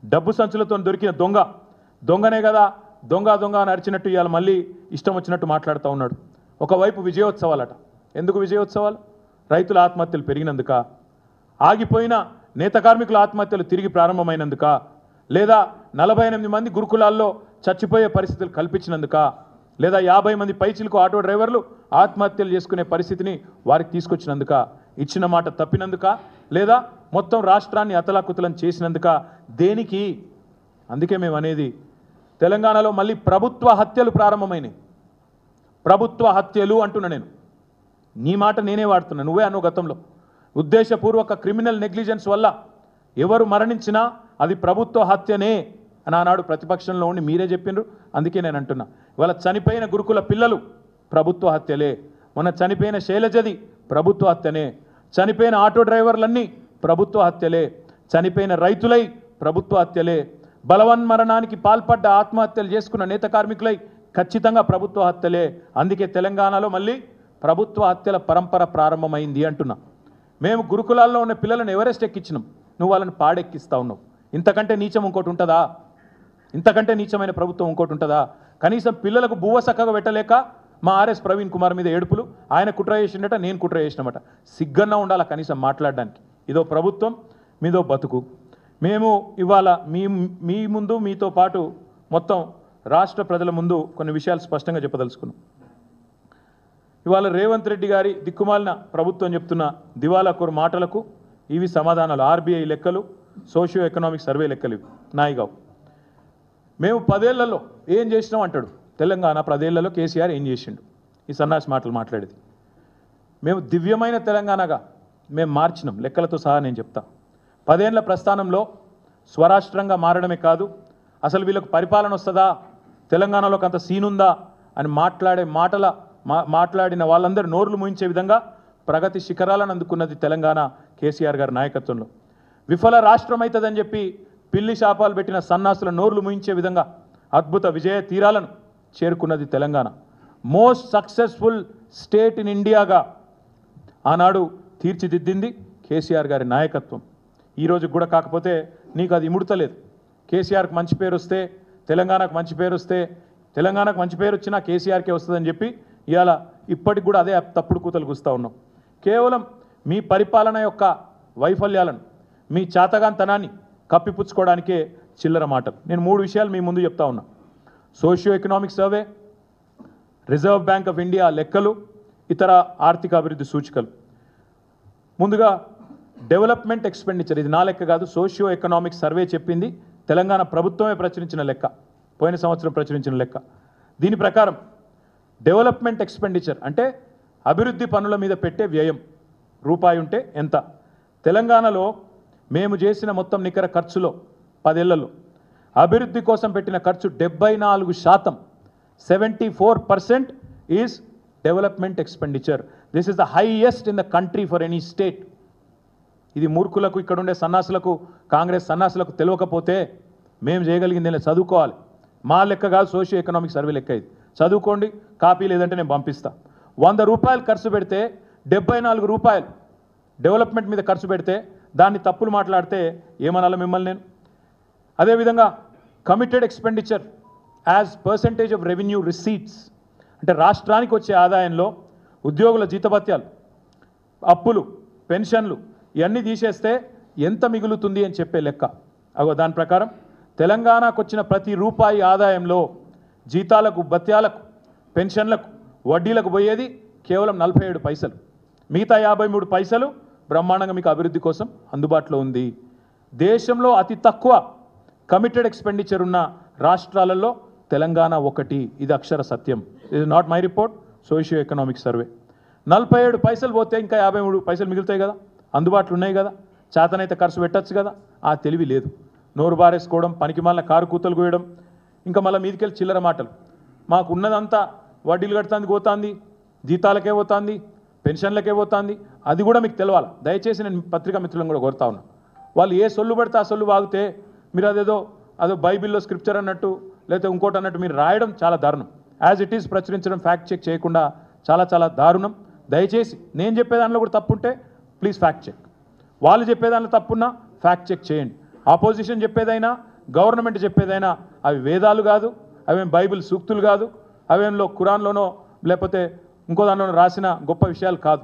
డబ్బు సంచులతో దొరికిన దొంగనే కదా దొంగ అని అరిచినట్టు ఇవాళ మళ్ళీ ఇష్టం వచ్చినట్టు మాట్లాడుతూ ఉన్నాడు. ఒకవైపు విజయోత్సవాలట. ఎందుకు విజయోత్సవాలు? రైతుల ఆత్మహత్యలు పెరిగినందుక, ఆగిపోయిన నేత కార్మికుల ఆత్మహత్యలు తిరిగి ప్రారంభమైనందుక, లేదా 48 మంది గురుకులాల్లో చచ్చిపోయే పరిస్థితులు కల్పించినందుక, లేదా 50 మంది పైచిలకు ఆటో డ్రైవర్లు ఆత్మహత్యలు చేసుకునే పరిస్థితిని వారికి తీసుకొచ్చినందుక, ఇచ్చిన మాట తప్పినందుక, లేదా మొత్తం రాష్ట్రాన్ని అతలాకుతలం చేసినందుక, దేనికి? అందుకే మేము అనేది తెలంగాణలో మళ్ళీ ప్రభుత్వ హత్యలు ప్రారంభమైనాయి. ప్రభుత్వ హత్యలు అంటున్నా నేను. నీ మాట నేనే వాడుతున్నా, నువ్వే అను గతంలో. ఉద్దేశపూర్వక క్రిమినల్ నెగ్లిజెన్స్ వల్ల ఎవరు మరణించినా అది ప్రభుత్వ హత్యనే అని ఆనాడు ప్రతిపక్షంలో ఉండి మీరే చెప్పిండ్రు. అందుకే నేను అంటున్నా, ఇవాళ చనిపోయిన గురుకుల పిల్లలు ప్రభుత్వ హత్యలే, మొన్న చనిపోయిన శైలజది ప్రభుత్వ హత్యనే, చనిపోయిన ఆటో డ్రైవర్లన్నీ ప్రభుత్వ హత్యలే, చనిపోయిన రైతులై ప్రభుత్వ హత్యలే, బలవన్మరణానికి పాల్పడ్డ ఆత్మహత్యలు చేసుకున్న నేత కార్మికులై ఖచ్చితంగా ప్రభుత్వ హత్యలే. అందుకే తెలంగాణలో మళ్ళీ ప్రభుత్వ హత్యల పరంపర ప్రారంభమైంది అంటున్నా. మేము గురుకులాల్లో ఉన్న పిల్లలను ఎవరెస్ట్ ఎక్కించినాం, నువ్వు వాళ్ళని పాడెక్కిస్తా ఉన్నావు. ఇంతకంటే నీచం ఇంకోటి ఉంటుందా? ఇంతకంటే నీచమైన ప్రభుత్వం ఇంకోటి ఉంటుందా? కనీసం పిల్లలకు బువ్వ చక్కగా పెట్టలేక మా ఆర్ఎస్ ప్రవీణ్ కుమార్ మీద ఏడుపులు, ఆయన కుట్ర చేసిండట, నేను కుట్ర చేసినమాట. సిగ్గన్నా ఉండాలా కనీసం మాట్లాడడానికి. ఇదో ప్రభుత్వం, మీదో బతుకు. మేము ఇవాళ మీ ముందు మీతో పాటు మొత్తం రాష్ట్ర ప్రజల ముందు కొన్ని విషయాలు స్పష్టంగా చెప్పదలుచుకున్నాం. ఇవాళ రేవంత్ రెడ్డి గారి దిక్కుమాలిన ప్రభుత్వం చెప్తున్న దివాలాకోరు మాటలకు ఇవి సమాధానాలు. ఆర్బీఐ లెక్కలు, సోషియో ఎకనామిక్ సర్వే లెక్కలు ఇవి నాయిగావు. మేము 10 ఏళ్లలో ఏం చేసినాం అంటాడు. తెలంగాణ 10 ఏళ్లలో కేసీఆర్ ఏం చేసిండు? ఈ సన్నాసి మాటలు మాట్లాడేది. మేము దివ్యమైన తెలంగాణగా మేము మార్చినాం, లెక్కలతో సహా నేను చెప్తా. 10 ఏళ్ల ప్రస్థానంలో స్వరాష్ట్రంగా మారడమే కాదు, అసలు వీళ్ళకు పరిపాలన వస్తుందా, తెలంగాణలోకి అంత సీనుందా అని మాట్లాడిన వాళ్ళందరూ నోర్లు ముయించే విధంగా ప్రగతి శిఖరాలను అందుకున్నది తెలంగాణ కేసీఆర్ గారి నాయకత్వంలో. విఫల రాష్ట్రం అవుతుందని చెప్పి పిల్లి శాపాలు పెట్టిన సన్నాసుల నోర్లు ముయించే విధంగా అద్భుత విజయ తీరాలను చేరుకున్నది Telangana. Most successful state in ఇండియాగా ఆనాడు తీర్చిదిద్దింది కేసీఆర్ గారి నాయకత్వం. ఈరోజు కూడా కాకపోతే నీకు అది ఇముడతలేదు. కేసీఆర్కి మంచి పేరు వస్తే, తెలంగాణకు మంచి పేరు వస్తే, తెలంగాణకు మంచి పేరు వచ్చినా కేసీఆర్కే వస్తుందని చెప్పి ఇవాళ ఇప్పటికి కూడా అదే తప్పుడు కూతలు కూస్తూ ఉన్నాం. కేవలం మీ పరిపాలన యొక్క వైఫల్యాలను, మీ చాతగాంతనాన్ని కప్పిపుచ్చుకోవడానికే చిల్లర మాటలు. నేను 3 విషయాలు మీ ముందు చెప్తా ఉన్నా. Socio economic survey, reserve bank of India లెక్కలు, ఇతర ఆర్థిక అభివృద్ధి సూచికలు. ముందుగా డెవలప్మెంట్ ఎక్స్పెండిచర్, ఇది నా లెక్క కాదు, సోషియో ఎకనామిక్ సర్వే చెప్పింది, తెలంగాణ ప్రభుత్వమే ప్రచురించిన లెక్క, పోయిన సంవత్సరం ప్రచురించిన లెక్క. దీని ప్రకారం డెవలప్మెంట్ ఎక్స్పెండిచర్ అంటే అభివృద్ధి పనుల మీద పెట్టే వ్యయం రూపాయి ఉంటే ఎంత? తెలంగాణలో మేము చేసిన మొత్తం నికర ఖర్చులో 10 ఏళ్లలో అభివృద్ధి కోసం పెట్టిన ఖర్చు 74%, 74% is development expenditure. This is the highest in the country for any state. ఇది మూర్ఖులకు, ఇక్కడ ఉండే సన్నాసులకు, కాంగ్రెస్ సన్నాసులకు తెలియకపోతే మేము చేయగలిగింది చదువుకోవాలి. మా లెక్క కాదు, సోషియో ఎకనామిక్ సర్వే లెక్క. ఇది చదువుకోండి, కాపీ లేదంటే నేను పంపిస్తా. 100 రూపాయలు ఖర్చు పెడితే 74 రూపాయలు డెవలప్మెంట్ మీద ఖర్చు పెడితే దాన్ని తప్పులు మాట్లాడితే ఏమనాలి మిమ్మల్ని నేను? అదేవిధంగా committed expenditure as percentage of revenue receipts అంటే రాష్ట్రానికి వచ్చే ఆదాయంలో ఉద్యోగుల జీతభత్యాలు, అప్పులు, పెన్షన్లు ఇవన్నీ తీసేస్తే ఎంత మిగులుతుంది అని చెప్పే లెక్క. దాని ప్రకారం తెలంగాణకు వచ్చిన ప్రతి రూపాయి ఆదాయంలో జీతాలకు, భత్యాలకు, పెన్షన్లకు, వడ్డీలకు పోయేది కేవలం 47 పైసలు. మిగతా 53 పైసలు బ్రహ్మాండంగా మీకు అభివృద్ధి కోసం అందుబాటులో ఉంది. దేశంలో అతి తక్కువ కమిటెడ్ ఎక్స్పెండిచర్ ఉన్న రాష్ట్రాలలో తెలంగాణ ఒకటి. ఇది అక్షర సత్యం. ఇది not my report, socio economic survey. 47 పైసలు పోతే ఇంకా 53 పైసలు మిగులుతాయి కదా, అందుబాటులో ఉన్నాయి కదా, చేతనైతే ఖర్చు పెట్టచ్చు కదా. ఆ తెలివి లేదు. నోరు బారేసుకోవడం, పనికి మళ్ళీ కారు కూతలు కోయడం, ఇంకా మళ్ళీ మీదికెళ్ళి చిల్లర మాటలు. మాకు ఉన్నదంతా వడ్డీలు కడుతుంది పోతుంది, జీతాలకే పోతుంది, పెన్షన్లకే పోతుంది. అది కూడా మీకు తెలవాలి. దయచేసి నేను పత్రికా మిత్రులను కూడా కోరుతా ఉన్నా, వాళ్ళు ఏ సొల్లు పడితే ఆ సొల్లు వాగితే మీరు అదో బైబిల్లో స్క్రిప్చర్ అన్నట్టు లేకపోతే ఇంకోటి అన్నట్టు మీరు రాయడం చాలా దారుణం. యాజ్ ఇట్ ఈస్ ప్రచురించడం, ఫ్యాక్ట్ చెక్ చేయకుండా చాలా చాలా దారుణం. దయచేసి నేను చెప్పే దానిలో కూడా తప్పుంటే ప్లీజ్ ఫ్యాక్ట్ చెక్, వాళ్ళు చెప్పే దానిలో తప్పున్నా ఫ్యాక్ట్ చెక్ చేయండి. ఆపోజిషన్ చెప్పేదైనా గవర్నమెంట్ చెప్పేదైనా అవి వేదాలు కాదు, అవేం బైబిల్ సూక్తులు కాదు, అవేంలో ఖురాన్లోనో లేకపోతే ఇంకో దానిలోనో రాసిన గొప్ప విషయాలు కాదు.